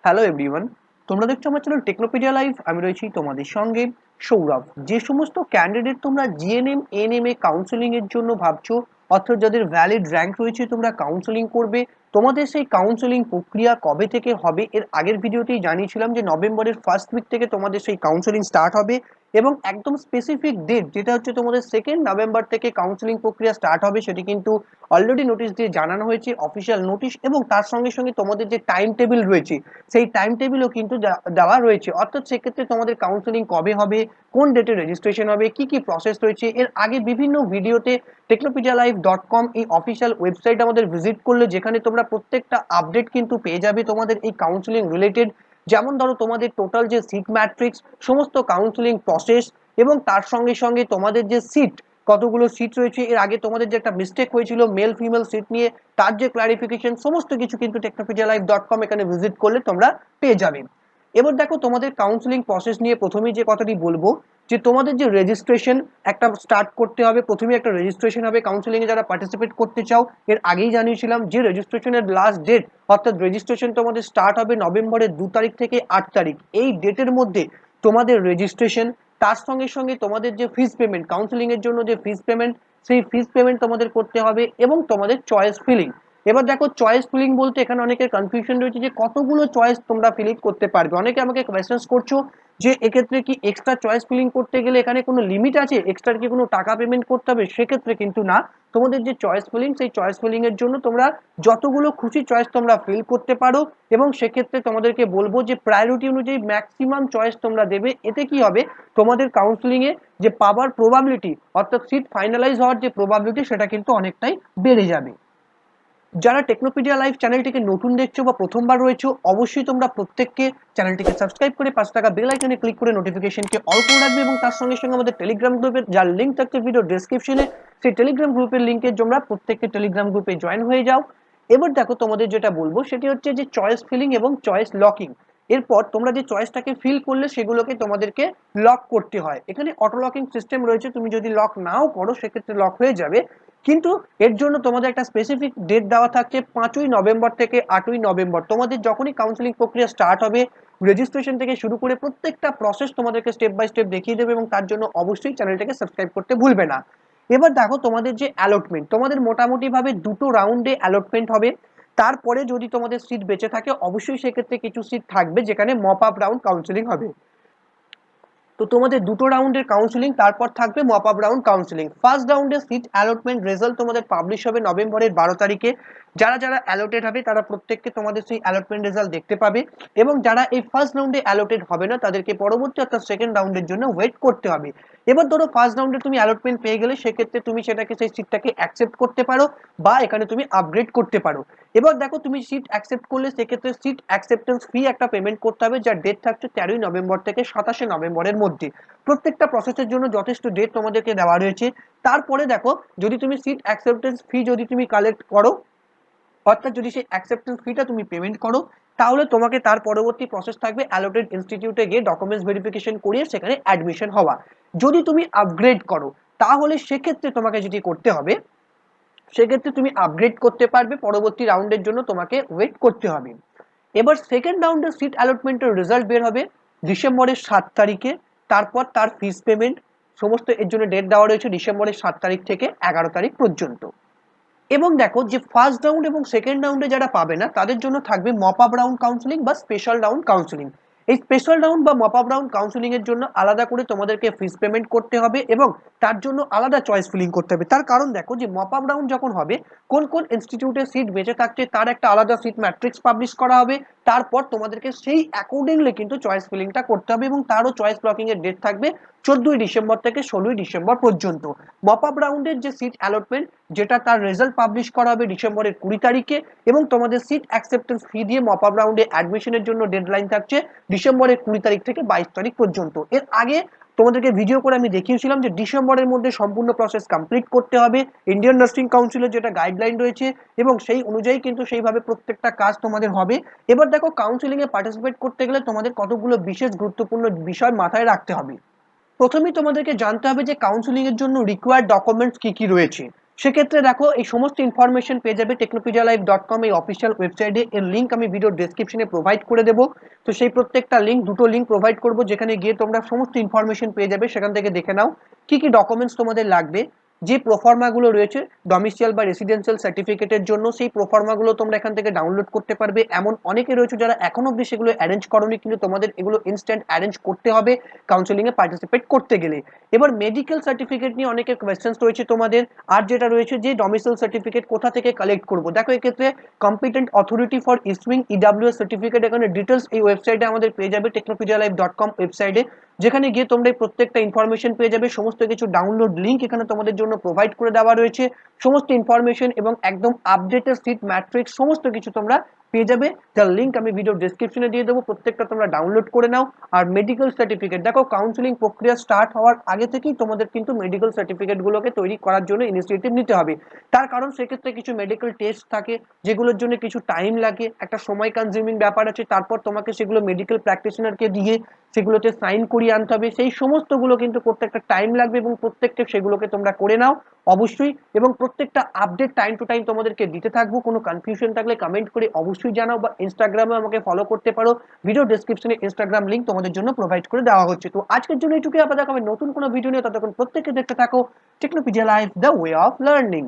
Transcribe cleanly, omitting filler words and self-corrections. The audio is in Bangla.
হ্যালো এভরিওয়ান, তোমরা দেখছো আমার চ্যানেল টেকনোপিডিয়া লাইভ। আমি রয়েছি তোমাদের সঙ্গে সৌরভ। যে সমস্ত ক্যান্ডিডেট তোমরা জিএনএম এনএম এ কাউন্সেলিং এর জন্য ভাবছো, অর্থাৎ যাদের ভ্যালিড র্যাঙ্ক রয়েছে তোমরা কাউন্সেলিং করবে, তোমাদের সেই কাউন্সেলিং প্রক্রিয়া কবে থেকে হবে এর আগের ভিডিওতেই জানিয়েছিলাম যে নভেম্বরের ফার্স্ট উইক থেকে তোমাদের সেই কাউন্সেলিং স্টার্ট হবে এবং একদম স্পেসিফিক ডেট যেটা হচ্ছে তোমাদের 2 নভেম্বর থেকে কাউন্সেলিং প্রক্রিয়া স্টার্ট হবে সেটি কিন্তু অলরেডি নোটিশ দিয়ে জানানো হয়েছে, অফিসিয়াল নোটিশ। এবং তার সঙ্গে সঙ্গে তোমাদের যে টাইম টেবিল রয়েছে সেই টাইম টেবিলও কিন্তু দেওয়া রয়েছে, অর্থাৎ সেক্ষেত্রে তোমাদের কাউন্সেলিং কবে হবে, কোন ডেটে রেজিস্ট্রেশন হবে, কি কি প্রসেস রয়েছে এর আগে বিভিন্ন ভিডিওতে technopedialive.com এই অফিসিয়াল ওয়েবসাইট আমাদের ভিজিট করলে যেখানে তোমরা প্রত্যেকটা আপডেট কিন্তু পেয়ে যাবে তোমাদের এই কাউন্সেলিং রিলেটেড। যেমন ধরো তোমাদের টোটাল যে সিট ম্যাট্রিক্স, সমস্ত কাউন্সেলিং প্রসেস এবং তার সঙ্গে সঙ্গে তোমাদের যে সিট, কতগুলো সিট রয়েছে, এর আগে তোমাদের যে একটা মিস্টেক হয়েছিল মেল ফিমেল সিট নিয়ে তার যে ক্লারিফিকেশন, সমস্ত কিছু কিন্তু technopedialive.com এখানে ভিজিট করলে তোমরা পেয়ে যাবে। এবার দেখো তোমাদের কাউন্সেলিং প্রসেস নিয়ে প্রথমেই যে কথাটি বলবো যে তোমাদের যে রেজিস্ট্রেশন একটা স্টার্ট করতে হবে। প্রথমে একটা রেজিস্ট্রেশন হবে কাউন্সেলিং এ যারা পার্টিসিপেট করতে চাও। এর আগেই জানিয়েছিলাম যে রেজিস্ট্রেশনের লাস্ট ডেট, অর্থাৎ রেজিস্ট্রেশন তোমাদের স্টার্ট হবে নভেম্বরের 2 তারিখ থেকে 8 তারিখ। এই ডেটের মধ্যে তোমাদের রেজিস্ট্রেশন, তার সঙ্গে সঙ্গে তোমাদের যে ফিস পেমেন্ট, কাউন্সেলিং এর জন্য যে ফিস পেমেন্ট, সেই ফিস পেমেন্ট তোমাদের করতে হবে এবং তোমাদের চয়েস ফিলিং। এবার দেখো চয়েস ফিলিং বলতে এখানে অনেকের কনফিউশন রয়েছে যে কতগুলো চয়েস তোমরা ফিল করতে পারবে। অনেকে আমাকে কোয়েশ্চেন্স করছো যে এক্ষেত্রে কি এক্সট্রা চয়েস ফিলিং করতে গেলে এখানে কোনো লিমিট আছে, এক্সট্রা কি কোনো টাকা পেমেন্ট করতে হবে? সেক্ষেত্রে কিন্তু না, তোমাদের যে চয়েস ফিলিং সেই চয়েস ফিলিং এর জন্য তোমরা যতগুলো খুশি চয়েস তোমরা ফিল করতে পারো এবং সেক্ষেত্রে তোমাদেরকে বলবো যে প্রায়োরিটি অনুযায়ী ম্যাক্সিমাম চয়েস তোমরা দেবে। এতে কি হবে, তোমাদের কাউন্সেলিং এ যে পাওয়ার প্রবাবিলিটি, অর্থাৎ সিট ফাইনালাইজ হওয়ার যে প্রবাবিলিটি সেটা কিন্তু অনেকটাই বেড়ে যাবে। যারা টেকনোপিডিয়া লাইভ চ্যানেলটিকে নতুন দেখছো বা প্রথমবার রয়েছো, অবশ্যই তোমরা প্রত্যেককে চ্যানেলটিকে সাবস্ক্রাইব করে পাশে থাকা বেল আইকনে ক্লিক করে নোটিফিকেশনকে অল করে রাখবে এবং তার সঙ্গে সঙ্গে আমাদের টেলিগ্রাম গ্রুপের যার লিঙ্ক থাকছে ভিডিও ডেসক্রিপশনে, সেই টেলিগ্রাম গ্রুপের লিঙ্কে তোমরা প্রত্যেককে টেলিগ্রাম গ্রুপে জয়েন হয়ে যাও। এবার দেখো তোমাদের যেটা বলবো সেটি হচ্ছে যে চয়েস ফিলিং এবং চয়েস লকিং। এরপর তোমরা যে চয়েসটাকে ফিল করলে সেগুলোকে তোমাদেরকে লক করতে হয়। এখানে অটো লকিং সিস্টেম রয়েছে, তুমি যদি লক নাও করো সেক্ষেত্রে লক হয়ে যাবে, কিন্তু এর জন্য তোমাদের একটা স্পেসিফিক ডেট দেওয়া থাকছে 5ই নভেম্বর থেকে 8ই নভেম্বর। তোমাদের যখনই কাউন্সেলিং প্রক্রিয়া স্টার্ট হবে, রেজিস্ট্রেশন থেকে শুরু করে প্রত্যেকটা প্রসেস তোমাদেরকে স্টেপ বাই স্টেপ দেখিয়ে দেবে এবং তার জন্য অবশ্যই চ্যানেলটাকে সাবস্ক্রাইব করতে ভুলবে না। এবার দেখো তোমাদের যে অ্যালটমেন্ট, তোমাদের মোটামুটি ভাবে 2টো রাউন্ডে অ্যালটমেন্ট হবে। তারপরে যদি তোমাদের সিট বেঁচে থাকে অবশ্যই সেক্ষেত্রে কিছু সিট থাকবে যেখানে মপ আপ রাউন্ড কাউন্সেলিং হবে। তো তোমাদের 2টো রাউন্ডের কাউন্সেলিং, তারপর থাকবে mop up round counselling. First রাউন্ডের সিট অ্যালটমেন্ট রেজাল্ট তোমাদের পাবলিশ হবে নভেম্বরের 12 তারিখে। যারা যারা অ্যালোটেড হবে তারা প্রত্যেককে তোমাদের সেই অ্যালটমেন্ট রেজাল্ট দেখতে পাবে এবং যারা এই ফার্স্ট রাউন্ডে অ্যালোটেড হবে না তাদেরকে পরবর্তী অর্থাৎ সেকেন্ড রাউন্ডের জন্য ওয়েট করতে হবে। এবার ধরো ফার্স্ট রাউন্ডে তুমি অ্যালটমেন্ট পেয়ে গেলে সেক্ষেত্রে তুমি সেটাকে সেই সিটটাকে অ্যাকসেপ্ট করতে পারো বা এখানে তুমি আপগ্রেড করতে পারো। এবার দেখো তুমি সিট অ্যাকসেপ্ট করলে সেক্ষেত্রে সিট অ্যাকসেপ্টেন্স ফি একটা পেমেন্ট করতে হবে, যার ডেট থাকছে 13ই নভেম্বর থেকে 27শে নভেম্বরের মধ্যে। প্রত্যেকটা প্রসেসের জন্য যথেষ্ট ডেট তোমাদেরকে দেওয়া রয়েছে। তারপরে দেখো যদি তুমি সিট অ্যাকসেপ্টেন্স ফি যদি তুমি কালেক্ট করো, অর্থাৎ যদি সেই অ্যাকসেপ্টেন্স ফিটা তুমি পেমেন্ট করো, তাহলে তোমাকে তার পরবর্তী প্রসেস থাকবে অ্যালোটেড ইনস্টিটিউটে গিয়ে ডকুমেন্টস ভেরিফিকেশন করিয়ে সেখানে অ্যাডমিশন হওয়া। যদি তুমি আপগ্রেড করো তাহলে সেক্ষেত্রে তোমাকে যেটি করতে হবে, সেক্ষেত্রে তুমি আপগ্রেড করতে পারবে, পরবর্তী রাউন্ডের জন্য তোমাকে ওয়েট করতে হবে। এবার সেকেন্ড রাউন্ডের সিট অ্যালটমেন্টের রেজাল্ট বের হবে ডিসেম্বরের 7 তারিখে। তারপর তার ফিস পেমেন্ট সমস্ত এর জন্য ডেট দেওয়া রয়েছে ডিসেম্বরের 7 তারিখ থেকে 11 তারিখ পর্যন্ত। এবং দেখো যে ফার্স্ট রাউন্ড এবং সেকেন্ড রাউন্ডে যারা পাবে না তাদের জন্য থাকবে মপ আপ রাউন্ড কাউন্সেলিং বা স্পেশাল রাউন্ড কাউন্সেলিং। এই স্পেশাল রাউন্ড বা মপ আপ রাউন্ড কাউন্সেলিং এর জন্য আলাদা করে তোমাদেরকে ফিস পেমেন্ট করতে হবে এবং তার জন্য আলাদা চয়েস ফিলিং করতে হবে। তার কারণ দেখো যে মপ আপ রাউন্ড যখন হবে, কোন কোন ইনস্টিটিউটে সিট বেঁচে থাকছে তার একটা আলাদা সিট ম্যাট্রিক্স পাবলিশ করা হবে। তারপর তোমাদেরকে সেই অ্যাকর্ডিংলি কিন্তু চয়েস ফিলিংটা করতে হবে এবং তারও চয়েস ব্লকিং এর ডেট থাকবে 14ই ডিসেম্বর থেকে 16ই ডিসেম্বর পর্যন্ত। মপ আপ রাউন্ডের যে সিট অ্যালটমেন্ট, যেটা তার রেজাল্ট পাবলিশ করা হবে ডিসেম্বরের 20 তারিখে এবং তোমাদের সিট অ্যাকসেপ্টেন্স ফি দিয়ে মপ আপ রাউন্ডে অ্যাডমিশনের জন্য ডেডলাইন থাকছে ডিসেম্বরের 20 তারিখ থেকে 22 তারিখ পর্যন্ত। এর আগে তোমাদেরকে ভিডিও করে আমি দেখিয়েছিলাম যে ডিসেম্বরের মধ্যে সম্পূর্ণ প্রসেস কমপ্লিট করতে হবে, ইন্ডিয়ান নার্সিং কাউন্সিলের যেটা গাইডলাইন রয়েছে এবং সেই অনুযায়ী কিন্তু সেইভাবে প্রত্যেকটা কাজ তোমাদের হবে। এবার দেখো কাউন্সিলিং এ পার্টিসিপেট করতে গেলে তোমাদের কতগুলো বিশেষ গুরুত্বপূর্ণ বিষয় মাথায় রাখতে হবে। প্রথমেই তোমাদেরকে জানতে হবে যে কাউন্সেলিং এর জন্য রিকোয়ার্ড ডকুমেন্টস কি কি রয়েছে। সেক্ষেত্রে দেখো এই সমস্ত ইনফরমেশন পেয়ে যাবে technopedialife.com এই অফিসিয়াল ওয়েবসাইটে। এর লিঙ্ক আমি ভিডিও ডেসক্রিপশনে প্রোভাইড করে দেবো। তো সেই প্রত্যেকটা লিঙ্ক, দুটো লিঙ্ক প্রোভাইড করবো, যেখানে গিয়ে তোমরা সমস্ত ইনফরমেশন পেয়ে যাবে। সেখান থেকে দেখে নাও কি কি ডকুমেন্টস তোমাদের লাগবে। যে প্রোফর্মাগুলো রয়েছে ডমিসিয়াল বা রেসিডেন্সিয়াল সার্টিফিকেটের জন্য, সেই প্রোফর্মাগুলো তোমরা এখান থেকে ডাউনলোড করতে পারবে। এমন অনেকে রয়েছে যারা এখনো অব্দি সেগুলো অ্যারেঞ্জ করোনি, কিন্তু তোমাদের এগুলো ইনস্ট্যান্ট অ্যারেঞ্জ করতে হবে কাউন্সেলিং এ পার্টিসিপেট করতে গেলে। এবার মেডিকেল সার্টিফিকেট নিয়ে অনেকের কোয়েশ্চেন্স রয়েছে তোমাদের। আর যেটা রয়েছে যে ডমিসাইল সার্টিফিকেট কোথা থেকে কালেক্ট করব, দেখো এক্ষেত্রে competent authority for issuing EWS certificate, এখানে ডিটেলস এই ওয়েবসাইটে আমাদের পেয়ে যাবে technopedialife.com ওয়েবসাইটে, যেখানে গিয়ে তোমরা এই প্রত্যেকটা ইনফরমেশন পেয়ে যাবে। সমস্ত কিছু ডাউনলোড লিঙ্ক এখানে তোমাদের জন্য প্রোভাইড করে দেওয়া রয়েছে। সমস্ত ইনফরমেশন এবং একদম আপডেটেড সিট ম্যাট্রিক্স সমস্ত কিছু তোমরা পেয়ে যাবে, যার লিঙ্ক আমি ভিডিও ডেসক্রিপশনে দিয়ে দেবো। প্রত্যেকটা তোমরা ডাউনলোড করে নাও। আর মেডিকেল সার্টিফিকেট, দেখো কাউন্সিলিং প্রক্রিয়া স্টার্ট হওয়ার আগে থেকেই তোমাদের কিন্তু মেডিকেল সার্টিফিকেট গুলোকে তৈরি করার জন্য ইনিশিয়েটিভ নিতে হবে। তার কারণ সেক্ষেত্রে কিছু মেডিকেল টেস্ট থাকে, যেগুলোর জন্য কিছু টাইম লাগে, একটা সময় কনজিউমিং ব্যাপার আছে। তারপর তোমাকে সেগুলো মেডিকেল প্র্যাকটিশনারকে দিয়ে সেগুলোতে সাইন করিয়ে আনতে হবে। সেই সমস্তগুলো কিন্তু করতে একটা টাইম লাগবে, এবং প্রত্যেকটা সেগুলোকে তোমরা করে নাও অবশ্যই। এবং প্রত্যেকটা আপডেট টাইম টু টাইম তোমাদেরকে দিতে থাকবো। কোনো কনফিউশন থাকলে কমেন্ট করে অবশ্যই জানাও, বা ইনস্টাগ্রামে আমাকে ফলো করতে পারো। ভিডিও ডেসক্রিপশনে ইনস্টাগ্রাম লিঙ্ক তোমাদের জন্য প্রোভাইড করে দেওয়া হচ্ছে। তো আজকের জন্য এইটুকুই, আবার দেখা হবে নতুন কোনো ভিডিও নিয়ে। ততক্ষণ প্রত্যেককে দেখতে থাকো Technopedia life, the way of learning.